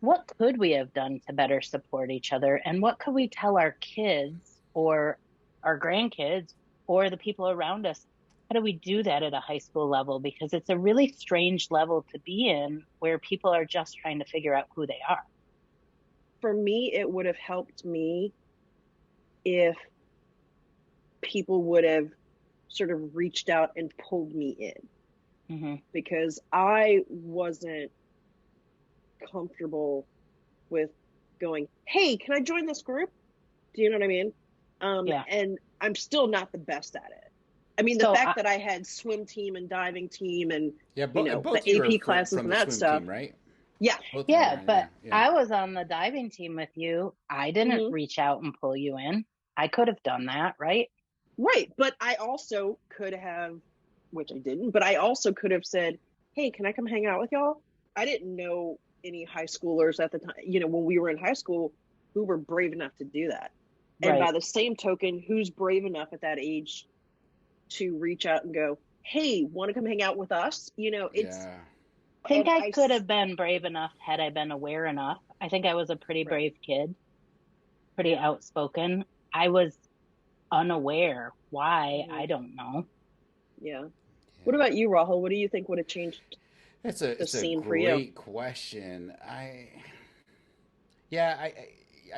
what could we have done to better support each other? And what could we tell our kids or our grandkids or the people around us how do we do that at a high school level? Because it's a really strange level to be in where people are just trying to figure out who they are. For me, it would have helped me if people would have sort of reached out and pulled me in, because I wasn't comfortable with going, hey, can I join this group? Do you know what I mean? And I'm still not the best at it. I mean, the fact that I had swim team and diving team and the AP classes and that stuff, team, right? Yeah. But I was on the diving team with you. I didn't reach out and pull you in. I could have done that, right? Right. But I also could have, which I didn't, but I also could have said, hey, can I come hang out with y'all? I didn't know any high schoolers at the time, when we were in high school, who were brave enough to do that. And by the same token, who's brave enough at that age to reach out and go, hey, want to come hang out with us? I think I could have been brave enough had I been aware enough. I think I was a pretty brave kid, pretty outspoken. I was unaware. Why? I don't know. Yeah. What about you, Rahul? What do you think would have changed it's the a scene for you? Great question. I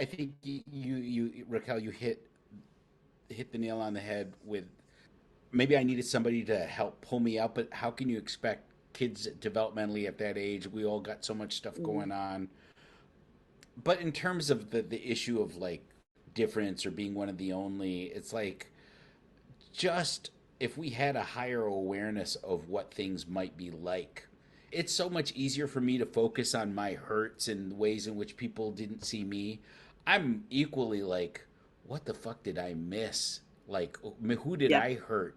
think you Raquel, you hit the nail on the head with, maybe I needed somebody to help pull me out, but how can you expect kids developmentally at that age? We all got so much stuff going on. But in terms of the issue of like difference or being one of the only, it's like, just if we had a higher awareness of what things might be like, it's so much easier for me to focus on my hurts and ways in which people didn't see me. I'm equally like, what the fuck did I miss? Like, who did I hurt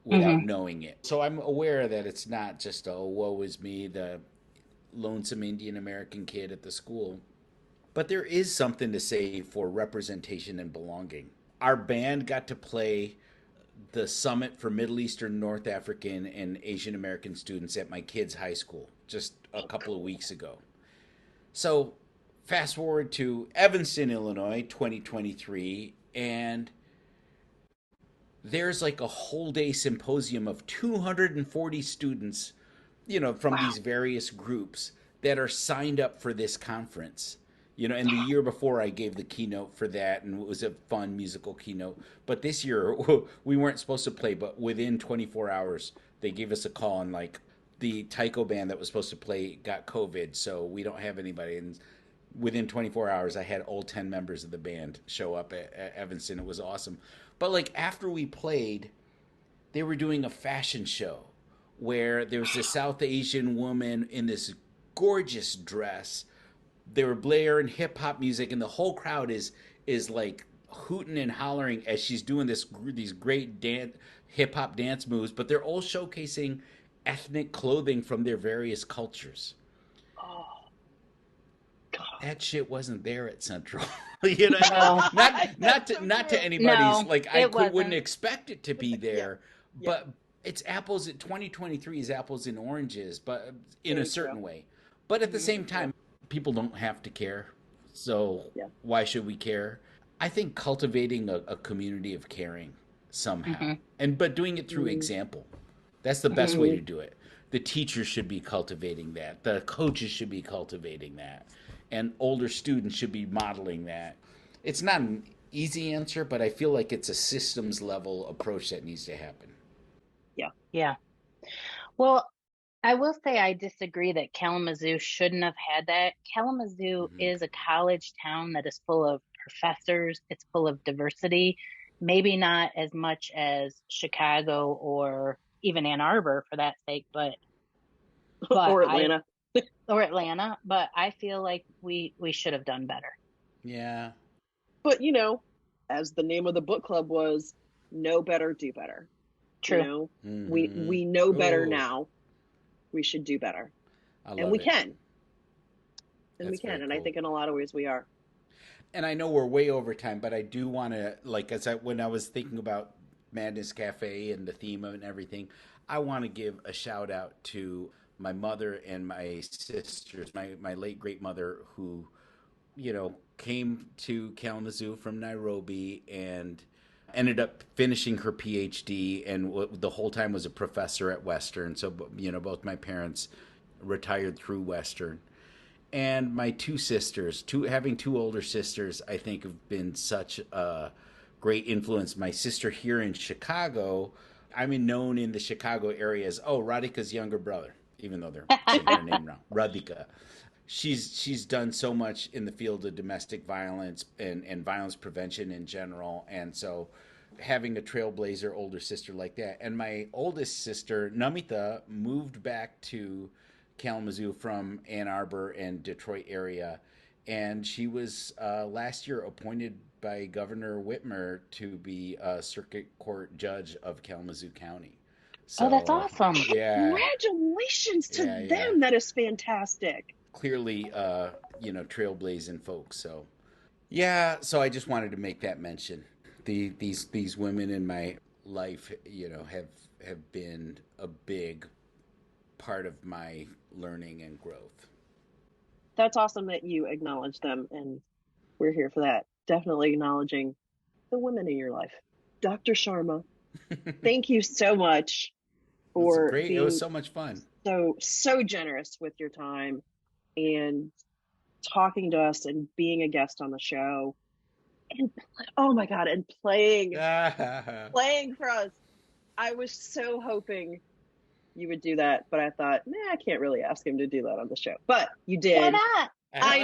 without knowing it? So I'm aware that it's not just, oh, woe is me, the lonesome Indian American kid at the school. But there is something to say for representation and belonging. Our band got to play the Summit for Middle Eastern, North African, and Asian American students at my kids' high school just a couple of weeks ago. So fast forward to Evanston, Illinois, 2023, and there's like a whole day symposium of 240 students, from these various groups that are signed up for this conference. And the year before I gave the keynote for that, and it was a fun musical keynote. But this year we weren't supposed to play, but within 24 hours they gave us a call, and like the taiko band that was supposed to play got COVID, so we don't have anybody. And within 24 hours I had all 10 members of the band show up at Evanston. It was awesome. But like after we played, they were doing a fashion show where there was this South Asian woman in this gorgeous dress. They were blaring hip hop music, and the whole crowd is like hooting and hollering as she's doing these great hip hop dance moves. But they're all showcasing ethnic clothing from their various cultures. Oh, God. That shit wasn't there at Central. Not to anybody's wouldn't expect it to be there, but it's apples. 2023 is apples and oranges, but in a certain way. But at the same time, people don't have to care, so why should we care? I think cultivating a community of caring somehow, but doing it through example. That's the best way to do it. The teachers should be cultivating that. The coaches should be cultivating that. And older students should be modeling that. It's not an easy answer, but I feel like it's a systems level approach that needs to happen. Yeah. Well, I will say I disagree that Kalamazoo shouldn't have had that. Kalamazoo is a college town that is full of professors. It's full of diversity. Maybe not as much as Chicago or even Ann Arbor for that sake, but or Atlanta. But I feel like we should have done better. Yeah. But as the name of the book club was, know better, do better. True. We know better now. We should do better. And we can. And we can. And I think in a lot of ways we are. And I know we're way over time, but I do want to, when I was thinking about Madness Cafe and the theme of it and everything, I want to give a shout out to my mother and my sisters, my late great mother, who, came to Kalamazoo from Nairobi, and ended up finishing her PhD, and the whole time was a professor at Western. So, both my parents retired through Western. And my two sisters, having two older sisters, I think have been such a great influence. My sister here in Chicago, I'm known in the Chicago area as, Radhika's younger brother, even though they're saying her name wrong. Radhika. She's done so much in the field of domestic violence and violence prevention in general. And so having a trailblazer older sister like that. And my oldest sister, Namita, moved back to Kalamazoo from Ann Arbor and Detroit area. And she was last year appointed by Governor Whitmer to be a circuit court judge of Kalamazoo County. So, that's awesome. Yeah. Congratulations to them. Yeah. That is fantastic. Clearly, trailblazing folks. So, yeah. So I just wanted to make that mention. These women in my life, have been a big part of my learning and growth. That's awesome that you acknowledge them, and we're here for that. Definitely acknowledging the women in your life. Dr. Sharma, thank you so much for being, it was so much fun. So generous with your time and talking to us and being a guest on the show. And oh my God, and playing for us. I was so hoping you would do that, but I thought, I can't really ask him to do that on the show. But you did. Why not? I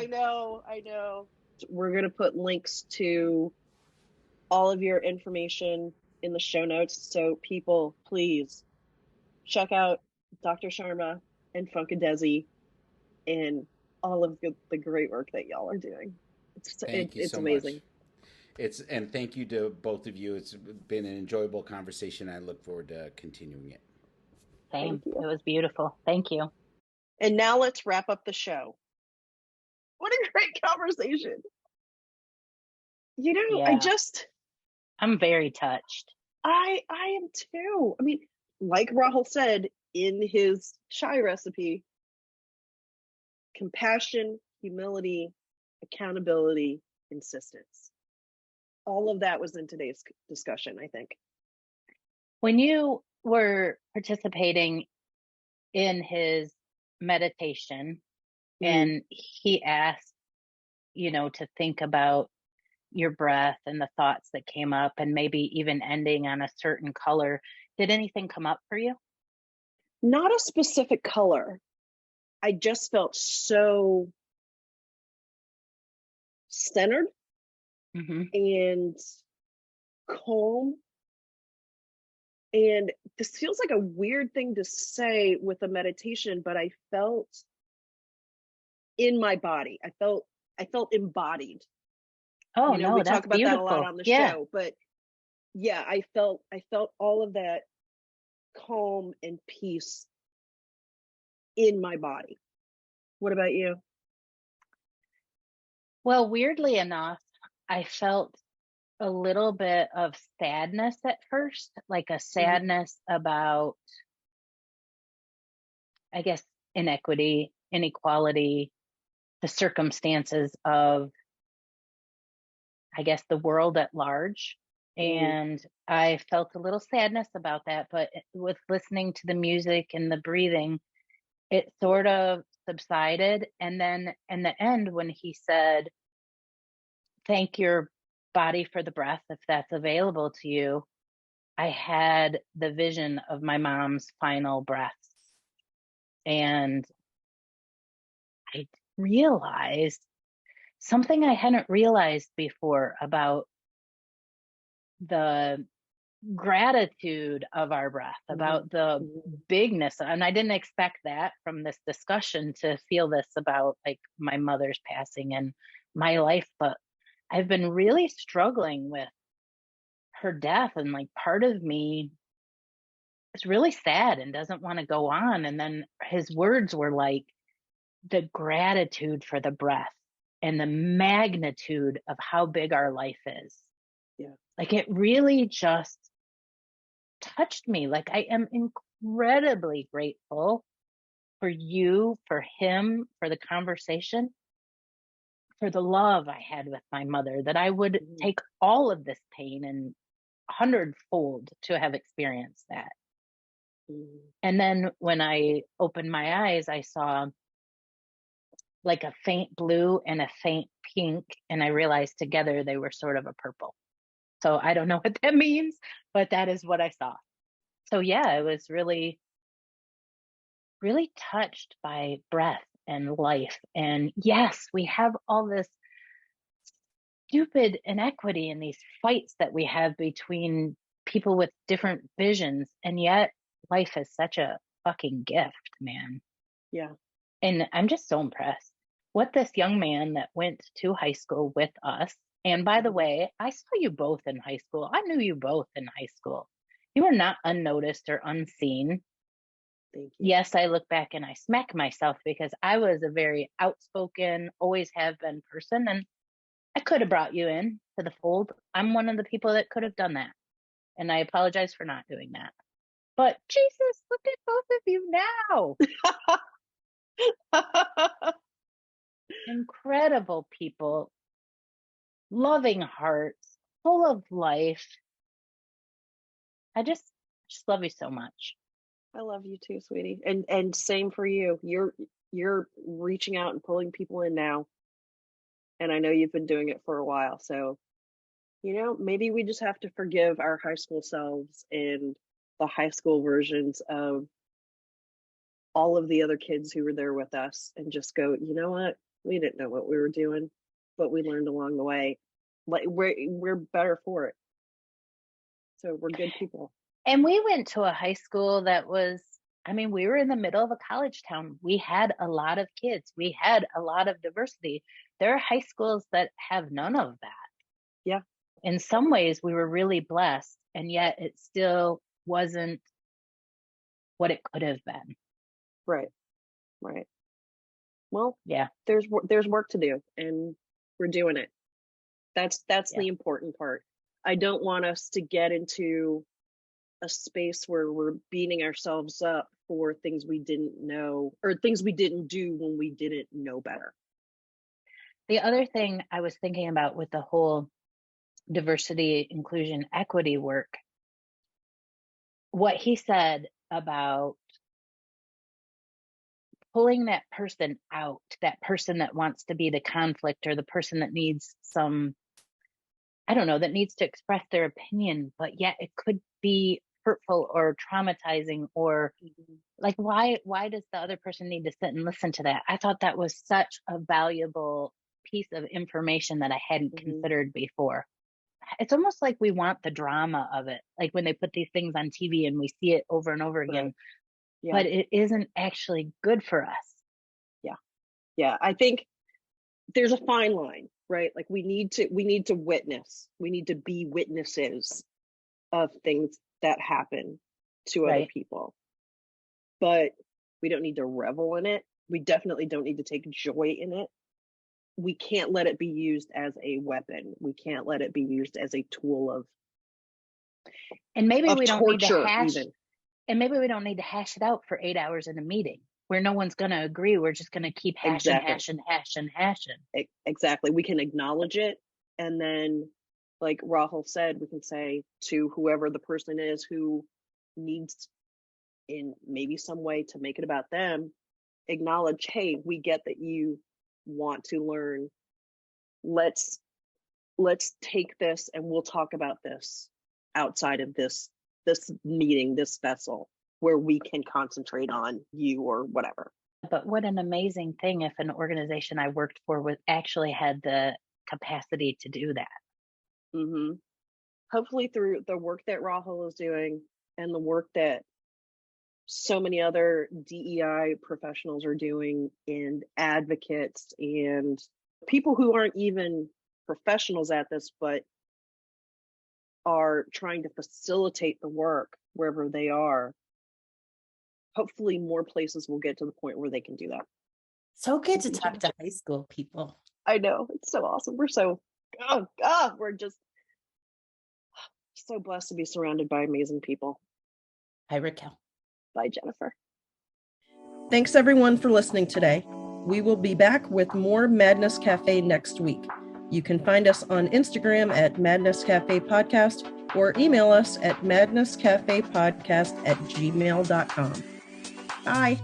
know. We're going to put links to all of your information in the show notes. So people, please check out Dr. Sharma and Funkadesi and all of the great work that y'all are doing. It's amazing. Much. And thank you to both of you. It's been an enjoyable conversation. I look forward to continuing it. Same. It was beautiful. Thank you. And now let's wrap up the show. What a great conversation. I'm very touched. I am too. I mean, like Rahul said in his chai recipe, compassion, humility, accountability, insistence. All of that was in today's discussion, I think. When you were participating in his meditation and he asked, to think about your breath and the thoughts that came up and maybe even ending on a certain color, did anything come up for you? Not a specific color. I just felt so centered and calm. And this feels like a weird thing to say with a meditation, but I felt in my body. I felt embodied. Oh, we that's talk about beautiful. that a lot on the show, but yeah, I felt all of that calm and peace in my body. What about you? Well, weirdly enough, I felt a little bit of sadness at first, like a sadness about, I guess, inequity, inequality, the circumstances of, I guess, the world at large. And I felt a little sadness about that, but with listening to the music and the breathing, it sort of subsided. And then in the end, when he said, thank your body for the breath, if that's available to you, I had the vision of my mom's final breaths. And I realized something I hadn't realized before about the gratitude of our breath, about the bigness. And I didn't expect that from this discussion, to feel this about like my mother's passing and my life, but I've been really struggling with her death, and like part of me is really sad and doesn't want to go on. And then his words were like, the gratitude for the breath and the magnitude of how big our life is. Yeah. Like it really just touched me. Like I am incredibly grateful for you, for him, for the conversation. for the love I had with my mother, that I would take all of this pain and 100-fold to have experienced that. And then when I opened my eyes, I saw like a faint blue and a faint pink, and I realized together they were sort of a purple. So I don't know what that means, but that is what I saw. So yeah, I was really, really touched by breath and life. And yes, we have all this stupid inequity in these fights that we have between people with different visions. And yet life is such a fucking gift, man. Yeah. And I'm just so impressed. What this young man that went to high school with us, and by the way, I saw you both in high school. I knew you both in high school. You were not unnoticed or unseen. Thank you. Yes, I look back and I smack myself because I was a very outspoken, always have been person, and I could have brought you in to the fold. I'm one of the people that could have done that. And I apologize for not doing that. But Jesus, look at both of you now. Incredible people, loving hearts, full of life. I just love you so much. I love you too, sweetie. And same for you. You're reaching out and pulling people in now. And I know you've been doing it for a while. So, maybe we just have to forgive our high school selves and the high school versions of all of the other kids who were there with us and just go, you know what? We didn't know what we were doing, but we learned along the way. Like we're better for it. So we're good people. And we went to a high school that was, we were in the middle of a college town. We had a lot of kids. We had a lot of diversity. There are high schools that have none of that. Yeah. In some ways, we were really blessed, and yet it still wasn't what it could have been. Right. Well, yeah, there's work to do, and we're doing it. That's the important part. I don't want us to get into a space where we're beating ourselves up for things we didn't know or things we didn't do when we didn't know better. The other thing I was thinking about with the whole diversity, inclusion, equity work, what he said about pulling that person out, that person that wants to be the conflict or the person that needs that needs to express their opinion, but yet it could be hurtful or traumatizing, or like, why does the other person need to sit and listen to that? I thought that was such a valuable piece of information that I hadn't considered before. It's almost like we want the drama of it, like when they put these things on TV and we see it over and over again, but it isn't actually good for us. Yeah. I think there's a fine line, right? Like we need to witness, we need to be witnesses of things that happen to other people, but we don't need to revel in it. We definitely don't need to take joy in it. We can't let it be used as a weapon. We can't let it be used as a tool of we don't need to hash even. And maybe we don't need to hash it out for 8 hours in a meeting where no one's going to agree. We're just going to keep hashing. Exactly. We can acknowledge it. And then, like Rahul said, we can say to whoever the person is who needs in maybe some way to make it about them, acknowledge, hey, we get that you want to learn. Let's take this and we'll talk about this outside of this meeting, this vessel, where we can concentrate on you or whatever. But what an amazing thing if an organization I worked for actually had the capacity to do that. Hopefully through the work that Rahul is doing and the work that so many other DEI professionals are doing, and advocates and people who aren't even professionals at this, but are trying to facilitate the work wherever they are. Hopefully more places will get to the point where they can do that. So good to talk to high school people. I know, it's so awesome. We're we're just so blessed to be surrounded by amazing people. Hi, Raquel. Bye, Jennifer. Thanks everyone for listening today. We will be back with more Madness Cafe next week. You can find us on Instagram at Madness Cafe Podcast or email us at madnesscafepodcast@gmail.com. Bye.